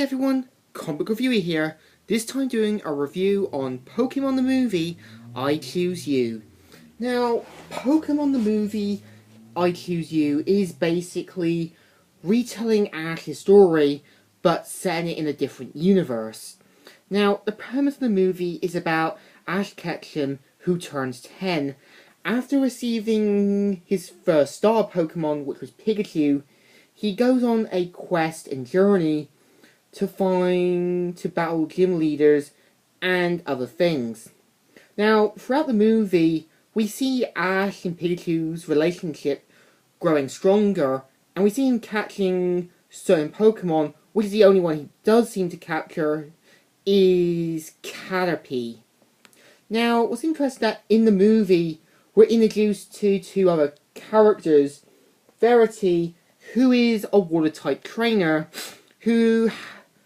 everyone, Comic Book Reviewer here, this time doing a review on Pokemon the movie, I Choose You. Now, Pokemon the movie, I Choose You is basically retelling Ash's story, but setting it in a different universe. Now, the premise of the movie is about Ash Ketchum, who turns 10. After receiving his first star Pokemon, which was Pikachu, he goes on a quest and journey to battle gym leaders and other things. Now, throughout the movie, we see Ash and Pikachu's relationship growing stronger, and we see him catching certain Pokemon, which is the only one he does seem to capture, is Caterpie. Now, what's interesting that in the movie, we're introduced to two other characters. Verity, who is a water-type trainer, who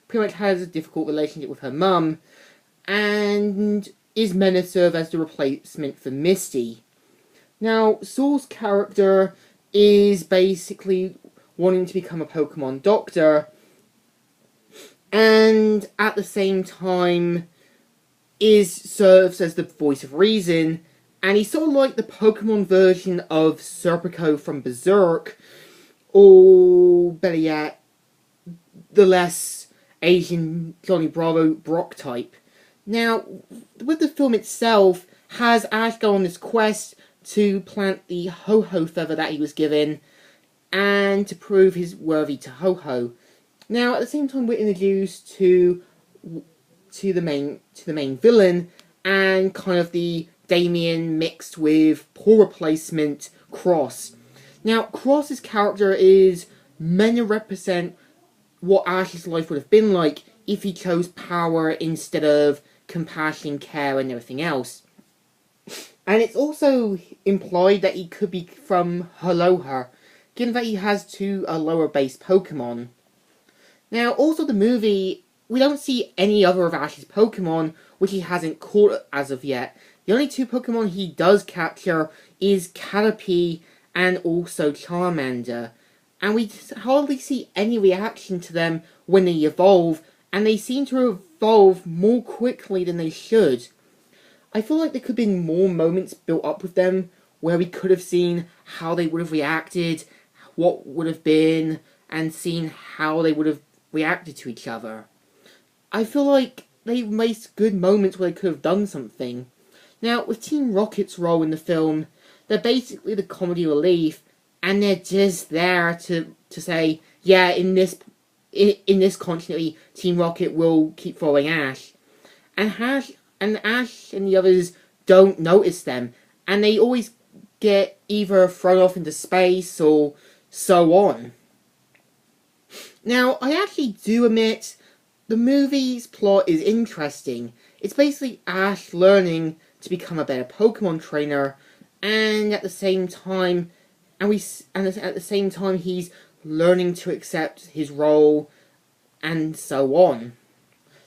pretty much has a difficult relationship with her mum, and is meant to serve as the replacement for Misty. Now, Saul's character is basically wanting to become a Pokemon doctor, and at the same time serves as the voice of reason, and he's sort of like the Pokemon version of Serpico from Berserk, or better yet, the less Asian Johnny Bravo Brock type. Now, with the film itself, has Ash go on this quest to plant the Ho-Ho feather that he was given, and to prove he's worthy to Ho-Ho. Now, at the same time, we're introduced to the main villain, and kind of the Damien mixed with poor replacement Cross. Now, Cross's character is meant to represent what Ash's life would have been like if he chose power instead of compassion, care, and everything else. And it's also implied that he could be from Aloha, given that he has two lower base Pokemon. Now, also the movie, we don't see any other of Ash's Pokemon, which he hasn't caught as of yet. The only two Pokemon he does capture is Caterpie and also Charmander. And we hardly see any reaction to them when they evolve, and they seem to evolve more quickly than they should. I feel like there could have been more moments built up with them, where we could have seen how they would have reacted, what would have been, and seen how they would have reacted to each other. I feel like they missed good moments where they could have done something. Now, with Team Rocket's role in the film, they're basically the comedy relief, and they're just there to say, yeah, in this continuity, Team Rocket will keep following Ash. And Ash and the others don't notice them, and they always get either thrown off into space or so on. Now, I actually do admit, the movie's plot is interesting. It's basically Ash learning to become a better Pokemon trainer, and at the same time, he's learning to accept his role, and so on.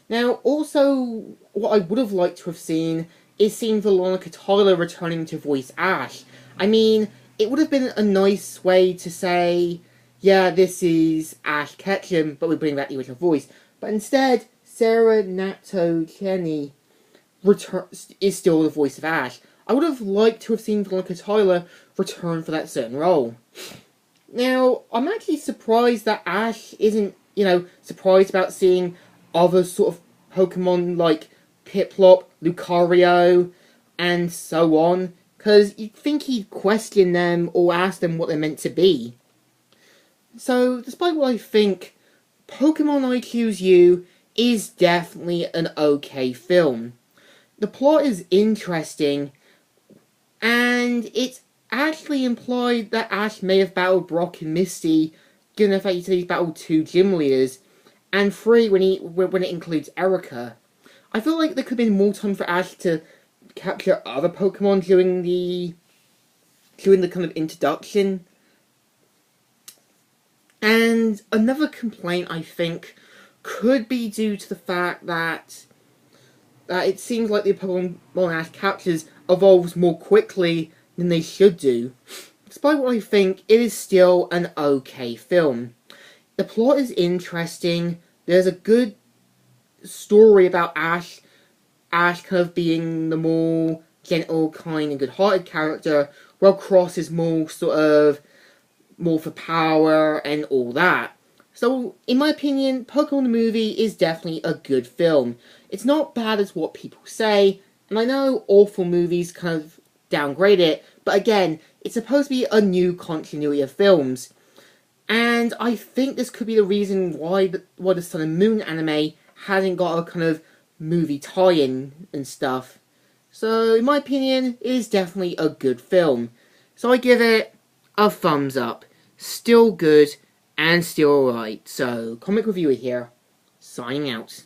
Now, also, what I would have liked to have seen is seeing Veronica Tyler returning to voice Ash. I mean, it would have been a nice way to say, yeah, this is Ash Ketchum, but we bring back the original voice. But instead, Sarah Nato Cheney is still the voice of Ash. I would have liked to have seen Veronica Tyler return for that certain role. Now, I'm actually surprised that Ash isn't, surprised about seeing other sort of Pokemon like Piplup, Lucario, and so on, because you'd think he'd question them or ask them what they're meant to be. So, despite what I think, Pokemon I Choose You is definitely an okay film. The plot is interesting, and it's actually implied that Ash may have battled Brock and Misty, given the fact he's battled two gym leaders, and 3 when it includes Erica. I feel like there could have been more time for Ash to capture other Pokemon during the kind of introduction. And another complaint, I think, could be due to the fact that it seems like the Pokemon Ash captures evolves more quickly than they should do. Despite what I think, it is still an okay film. The plot is interesting, There's a good story about Ash kind of being the more gentle, kind, and good-hearted character, while Cross is more sort of more for power and all that. So, in my opinion, Pokemon the movie is definitely a good film. It's not bad as what people say, and I know awful movies kind of downgrade it, but again, it's supposed to be a new continuity of films. And I think this could be the reason why the Sun and Moon anime hasn't got a kind of movie tie-in and stuff. So, in my opinion, it is definitely a good film. So I give it a thumbs up. Still good and still alright. So, Comic Reviewer here, signing out.